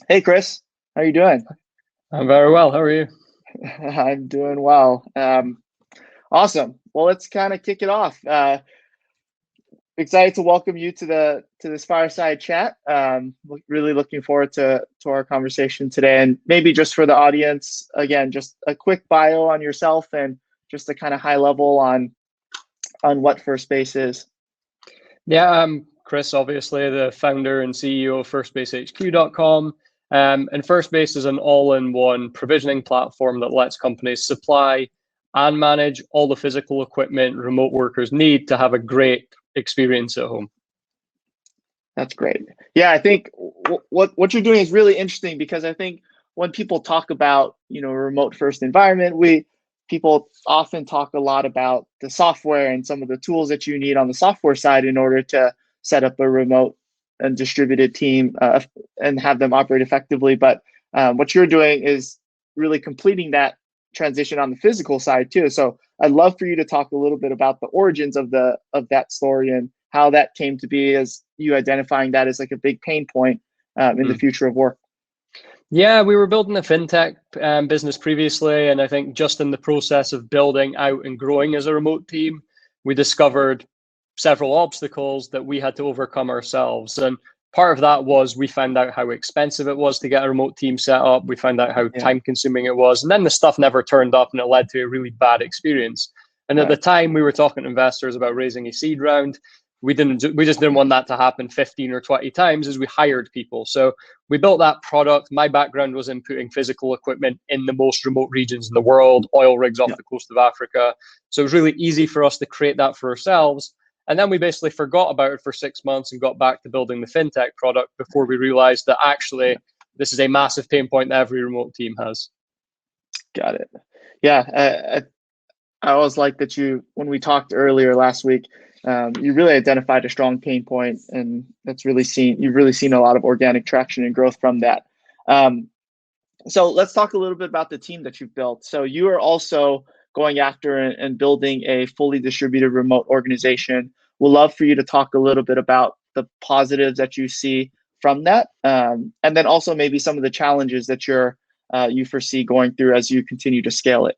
Hey Chris, how you doing? I'm very well. How are you? I'm doing well. Awesome. Well, let's kind of kick it off. Excited to welcome you to the to this fireside chat. Really looking forward to our conversation today, and maybe just for the audience, again, just a quick bio on yourself and just a kind of high level on what FirstBase is. Yeah, I'm Chris, obviously the founder and CEO of FirstBaseHQ.com. And FirstBase is an all-in-one provisioning platform that lets companies supply and manage all the physical equipment remote workers need to have a great experience at home. That's great. Yeah, I think what you're doing is really interesting because I think when people talk about a remote first environment, we people often talk a lot about the software and some of the tools that you need on the software side in order to set up a remote and distributed team and have them operate effectively. But what you're doing is really completing that transition on the physical side too. So I'd love for you to talk a little bit about the origins of that story and how that came to be as you identifying that as like a big pain point in the Mm. future of work. Yeah, we were building a fintech business previously, and I think just in the process of building out and growing as a remote team, we discovered several obstacles that we had to overcome ourselves. And part of that was we found out how expensive it was to get a remote team set up. We found out how Yeah, time consuming it was. And then the stuff never turned up and it led to a really bad experience. And at the right. time, we were talking to investors about raising a seed round. We just didn't want that to happen 15 or 20 times as we hired people. So we built that product. My background was in putting physical equipment in the most remote regions in the world, oil rigs off Yeah, the coast of Africa. So it was really easy for us to create that for ourselves. And then we basically forgot about it for 6 months and got back to building the fintech product before we realized that actually yeah, this is a massive pain point that every remote team has. got it. Yeah, I always like that you when we talked earlier last week, you really identified a strong pain point, and that's really seen you've really seen a lot of organic traction and growth from that. Um, So let's talk a little bit about the team that you've built. So you are also going after and building a fully distributed remote organization. We'd love for you to talk a little bit about the positives that you see from that, and then also maybe some of the challenges that you foresee going through as you continue to scale it.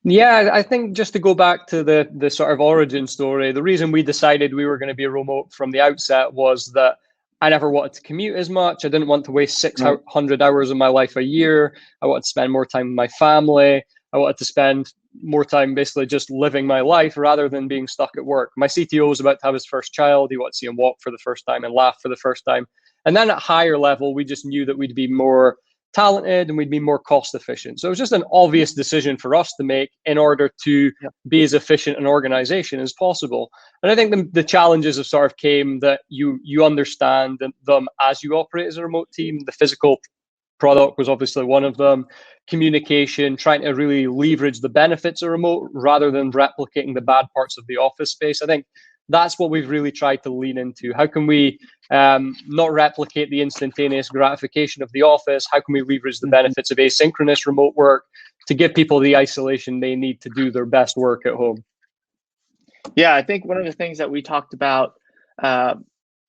Yeah, I think just to go back to the sort of origin story, the reason we decided we were going to be remote from the outset was that I never wanted to commute as much. I didn't want to waste Right. 600 hours of my life a year. I wanted to spend more time with my family. I wanted to spend more time basically just living my life rather than being stuck at work. My CTO was about to have his first child. He wanted to see him walk for the first time and laugh for the first time. And then at higher level, we just knew that we'd be more talented and we'd be more cost efficient. So it was just an obvious decision for us to make in order to Yeah. be as efficient an organization as possible. And I think the challenges have sort of came that you understand them as you operate as a remote team. The physical product was obviously one of them. Communication, trying to really leverage the benefits of remote rather than replicating the bad parts of the office space. I think that's what we've really tried to lean into. How can we not replicate the instantaneous gratification of the office? How can we leverage the Mhm. benefits of asynchronous remote work to give people the isolation they need to do their best work at home? Yeah, I think one of the things that we talked about uh,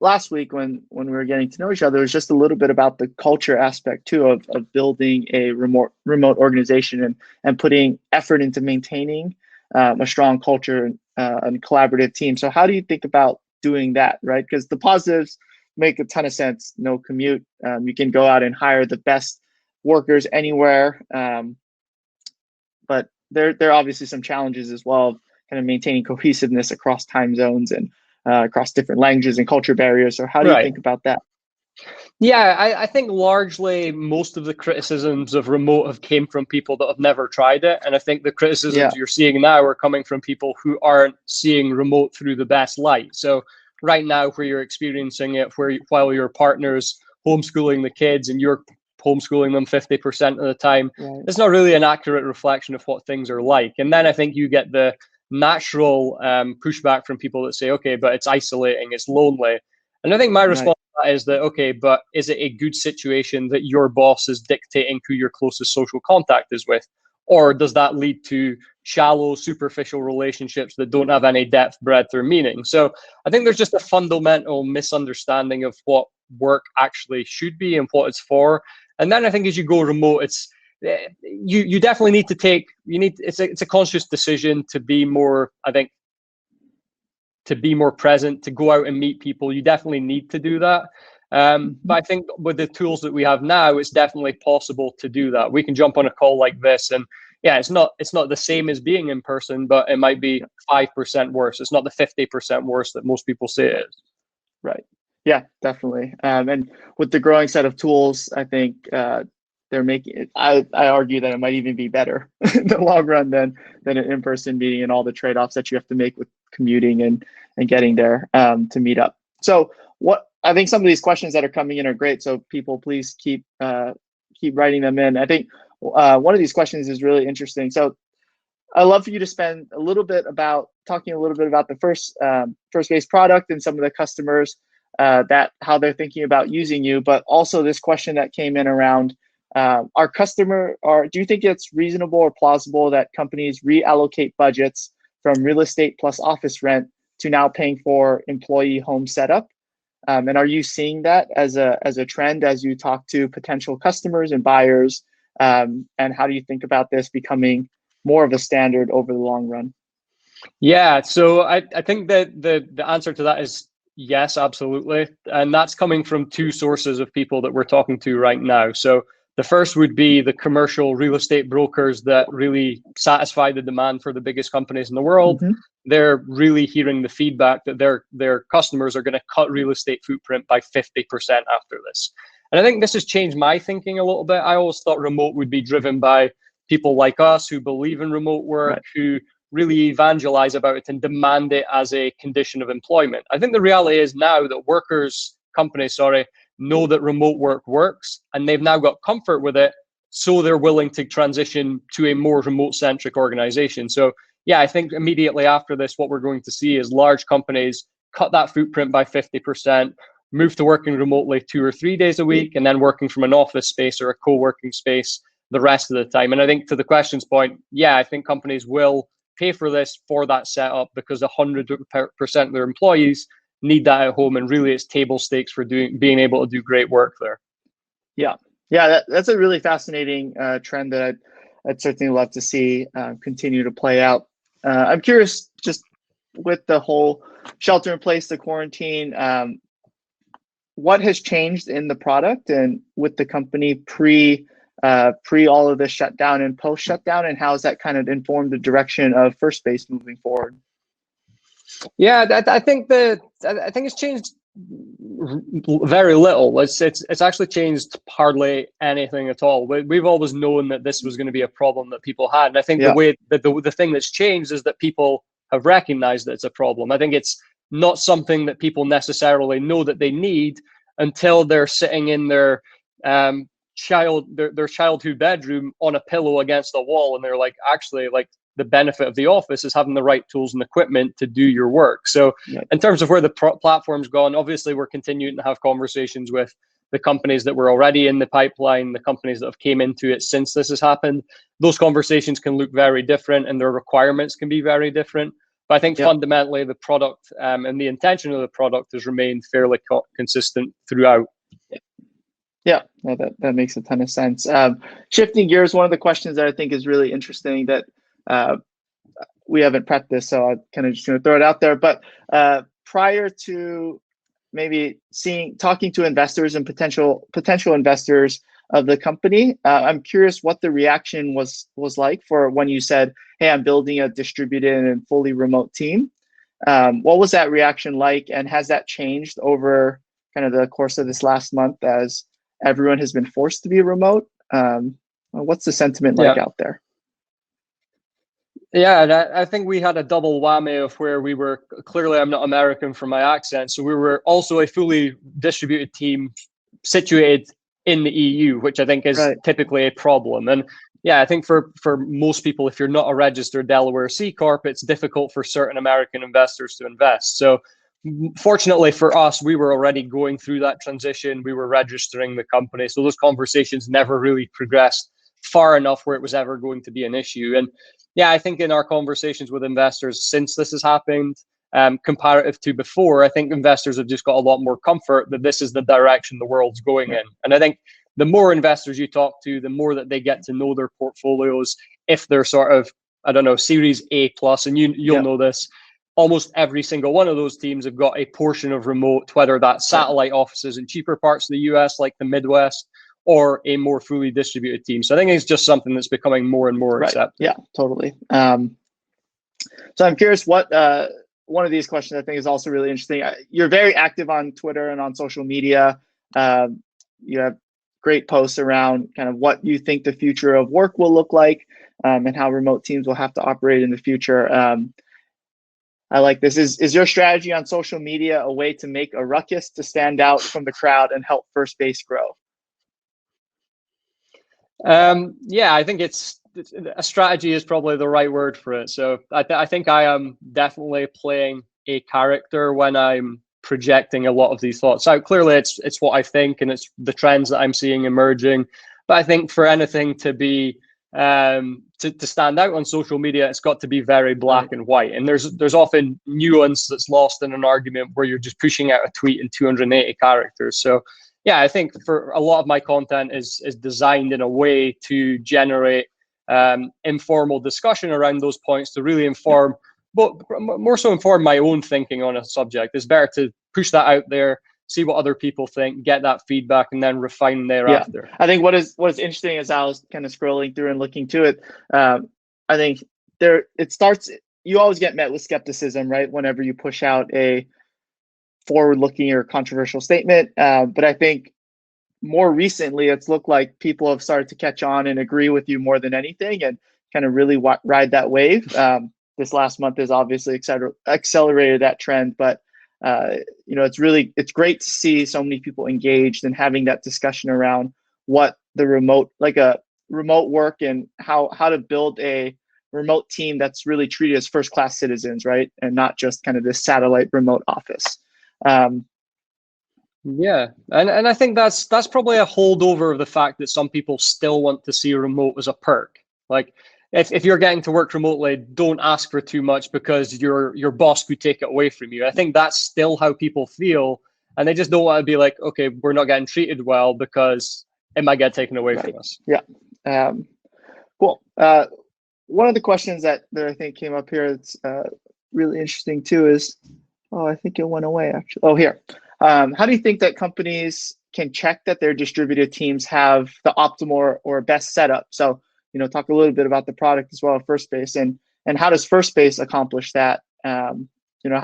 last week when we were getting to know each other was just a little bit about the culture aspect too of building a remote organization and putting effort into maintaining a strong culture and collaborative team. So how do you think about doing that, right? Because the positives make a ton of sense. No commute. You can go out and hire the best workers anywhere. But there are obviously some challenges as well, kind of maintaining cohesiveness across time zones and across different languages and culture barriers. So how do you Right. think about that? Yeah, I think largely most of the criticisms of remote have came from people that have never tried it. And I think the Yeah, criticisms you're seeing now are coming from people who aren't seeing remote through the best light. So right now, where you're experiencing it, while your partner's homeschooling the kids and you're homeschooling them 50% of the time, right, it's not really an accurate reflection of what things are like. And then I think you get the natural pushback from people that say, okay, but it's isolating, it's lonely. And I think my right, response is that okay, but is it a good situation that your boss is dictating who your closest social contact is with, or does that lead to shallow, superficial relationships that don't have any depth, breadth, or meaning. So I think there's just a fundamental misunderstanding of what work actually should be and what it's for. And then I think as you go remote, it's you definitely need to take it's a conscious decision to be more, I think, to be more present, to go out and meet people. You definitely need to do that. But I think with the tools that we have now, it's definitely possible to do that. We can jump on a call like this, and yeah, it's not the same as being in person, but it might be 5% worse. It's not the 50% worse that most people say it is. Right. Yeah, definitely. And with the growing set of tools, I think they're making it, I argue that it might even be better in the long run than an in-person meeting, and all the trade-offs that you have to make with commuting and getting there to meet up. So what I think some of these questions that are coming in are great. So people, please keep writing them in. I think one of these questions is really interesting. So I'd love for you to spend a little bit about talking a little bit about the FirstBase product and some of the customers that how they're thinking about using you, but also this question that came in around our customer, or do you think it's reasonable or plausible that companies reallocate budgets from real estate plus office rent to now paying for employee home setup? And are you seeing that as a trend as you talk to potential customers and buyers? And how do you think about this becoming more of a standard over the long run? Yeah, so I think that the answer to that is yes, absolutely. And that's coming from two sources of people that we're talking to right now. So the first would be the commercial real estate brokers that really satisfy the demand for the biggest companies in the world. Mm-hmm. They're really hearing the feedback that their customers are going to cut real estate footprint by 50% after this. And I think this has changed my thinking a little bit. I always thought remote would be driven by people like us who believe in remote work, right, who really evangelize about it and demand it as a condition of employment. I think the reality is now that companies know that remote work works, and they've now got comfort with it, so they're willing to transition to a more remote-centric organization. So yeah, I think immediately after this, what we're going to see is large companies cut that footprint by 50%, move to working remotely 2 or 3 days a week, and then working from an office space or a co-working space the rest of the time. And I think to the question's point, yeah, I think companies will pay for this, for that setup, because 100% of their employees need that at home, and really it's table stakes for being able to do great work there. Yeah, that's a really fascinating trend that I'd certainly love to see continue to play out. I'm curious, just with the whole shelter in place, the quarantine, what has changed in the product and with the company pre all of this shutdown and post shutdown, and how has that kind of informed the direction of FirstBase moving forward? Yeah, I think it's changed very little. It's actually changed hardly anything at all. We've always known that this was going to be a problem that people had, and I think the thing that's changed is that people have recognized that it's a problem. I think it's not something that people necessarily know that they need until they're sitting in their childhood bedroom on a pillow against the wall, and they're like, actually, like, the benefit of the office is having the right tools and equipment to do your work. So in terms of where the platform's gone, obviously we're continuing to have conversations with the companies that were already in the pipeline, the companies that have came into it since this has happened. Those conversations can look very different, and their requirements can be very different. But I think fundamentally the product and the intention of the product has remained fairly consistent throughout. Yeah, no, that makes a ton of sense. Shifting gears, one of the questions that I think is really interesting that we haven't prepped this, so I'm kind of just going to throw it out there. But prior to maybe talking to investors and potential investors of the company, I'm curious what the reaction was like for when you said, "Hey, I'm building a distributed and fully remote team." What was that reaction like, and has that changed over kind of the course of this last month as everyone has been forced to be remote? What's the sentiment like out there? Yeah, and I think we had a double whammy of where we were, clearly I'm not American from my accent, so we were also a fully distributed team situated in the EU, which I think is typically a problem. And yeah, I think for most people, if you're not a registered Delaware C Corp, it's difficult for certain American investors to invest. So fortunately for us, we were already going through that transition. We were registering the company. So those conversations never really progressed far enough where it was ever going to be an issue. And yeah, I think in our conversations with investors since this has happened, comparative to before, I think investors have just got a lot more comfort that this is the direction the world's going in. And I think the more investors you talk to, the more that they get to know their portfolios, if they're sort of, I don't know, Series A plus, and you'll know this, almost every single one of those teams have got a portion of remote, whether that's satellite offices in cheaper parts of the US, like the Midwest, or a more fully distributed team. So I think it's just something that's becoming more and more accepted. Yeah, totally. So I'm curious what, one of these questions I think is also really interesting. You're very active on Twitter and on social media. You have great posts around kind of what you think the future of work will look like, and how remote teams will have to operate in the future. I like this. Is your strategy on social media a way to make a ruckus to stand out from the crowd and help FirstBase grow? Yeah, I think it's a strategy is probably the right word for it. So I think I am definitely playing a character when I'm projecting a lot of these thoughts out. Clearly, it's what I think, and it's the trends that I'm seeing emerging. But I think for anything to be to stand out on social media, it's got to be very black and white. And there's often nuance that's lost in an argument where you're just pushing out a tweet in 280 characters. So yeah, I think for a lot of my content is designed in a way to generate informal discussion around those points to really inform, but more so inform my own thinking on a subject. It's better to push that out there, see what other people think, get that feedback, and then refine thereafter. Yeah. I think what is interesting as I was kind of scrolling through and looking to it, I think you always get met with skepticism, right? Whenever you push out a forward-looking or controversial statement. But I think more recently, it's looked like people have started to catch on and agree with you more than anything and kind of really ride that wave. This last month has obviously accelerated that trend, but it's great to see so many people engaged and having that discussion around what the remote work and how to build a remote team that's really treated as first-class citizens, right? And not just kind of this satellite remote office. Yeah, and I think that's probably a holdover of the fact that some people still want to see remote as a perk. Like if you're getting to work remotely, don't ask for too much because your boss could take it away from you. I think that's still how people feel, and they just don't want to be like, okay, we're not getting treated well because it might get taken away from us. Yeah. Cool. One of the questions that I think came up here that's really interesting too is, I think it went away actually. Oh, here. How do you think that companies can check that their distributed teams have the optimal or best setup? So, talk a little bit about the product as well, FirstBase, and how does FirstBase accomplish that? How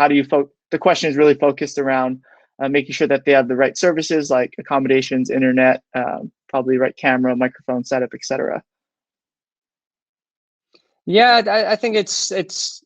do you the question is really focused around making sure that they have the right services like accommodations, internet, probably right camera, microphone setup, etc. Yeah, I think it's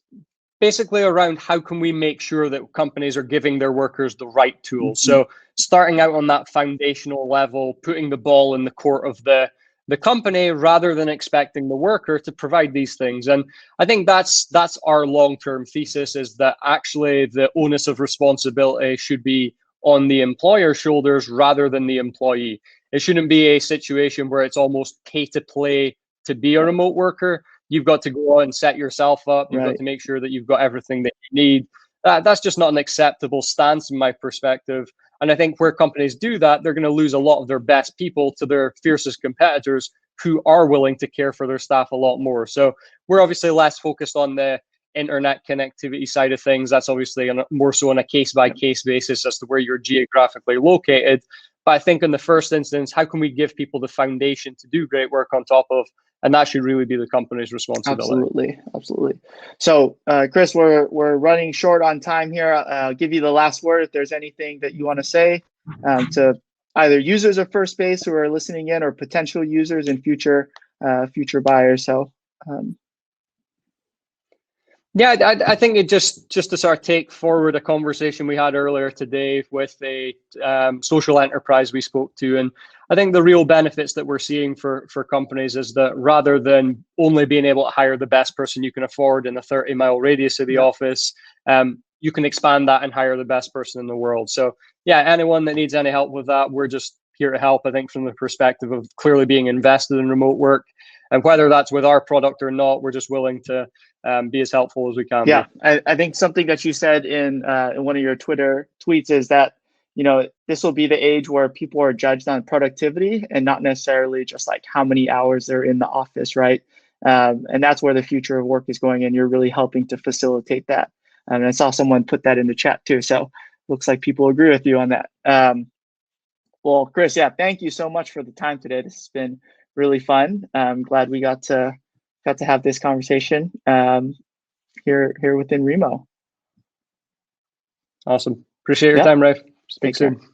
basically around how can we make sure that companies are giving their workers the right tools. Mm-hmm. So starting out on that foundational level, putting the ball in the court of the company rather than expecting the worker to provide these things. And I think that's our long-term thesis, is that actually the onus of responsibility should be on the employer's shoulders rather than the employee. It shouldn't be a situation where it's almost pay to play to be a remote worker. You've got to go out and set yourself up. You've got to make sure that you've got everything that you need. That's just not an acceptable stance in my perspective. And I think where companies do that, they're going to lose a lot of their best people to their fiercest competitors who are willing to care for their staff a lot more. So we're obviously less focused on the internet connectivity side of things. That's obviously more so on a case-by-case basis as to where you're geographically located. But I think in the first instance, how can we give people the foundation to do great work on top of? And that should really be the company's responsibility. Absolutely. So, Chris, we're running short on time here. I'll give you the last word if there's anything that you want to say to either users of FirstBase who are listening in or potential users and future buyers. So, yeah, I think it just to sort of take forward a conversation we had earlier today with a social enterprise we spoke to. And I think the real benefits that we're seeing for companies is that rather than only being able to hire the best person you can afford in a 30-mile radius of the office, you can expand that and hire the best person in the world. So yeah, anyone that needs any help with that, we're just here to help. I think from the perspective of clearly being invested in remote work, And whether that's with our product or not, we're just willing to be as helpful as we can. Yeah, I think something that you said in one of your Twitter tweets is that, you know, this will be the age where people are judged on productivity and not necessarily just like how many hours they're in the office, right? And that's where the future of work is going, and you're really helping to facilitate that. And I saw someone put that in the chat too, so looks like people agree with you on that. Well, Chris, yeah, thank you so much for the time today. This has been really fun. I'm glad we got to have this conversation here within Remo. Awesome. Appreciate your time, Rafe. Speak soon.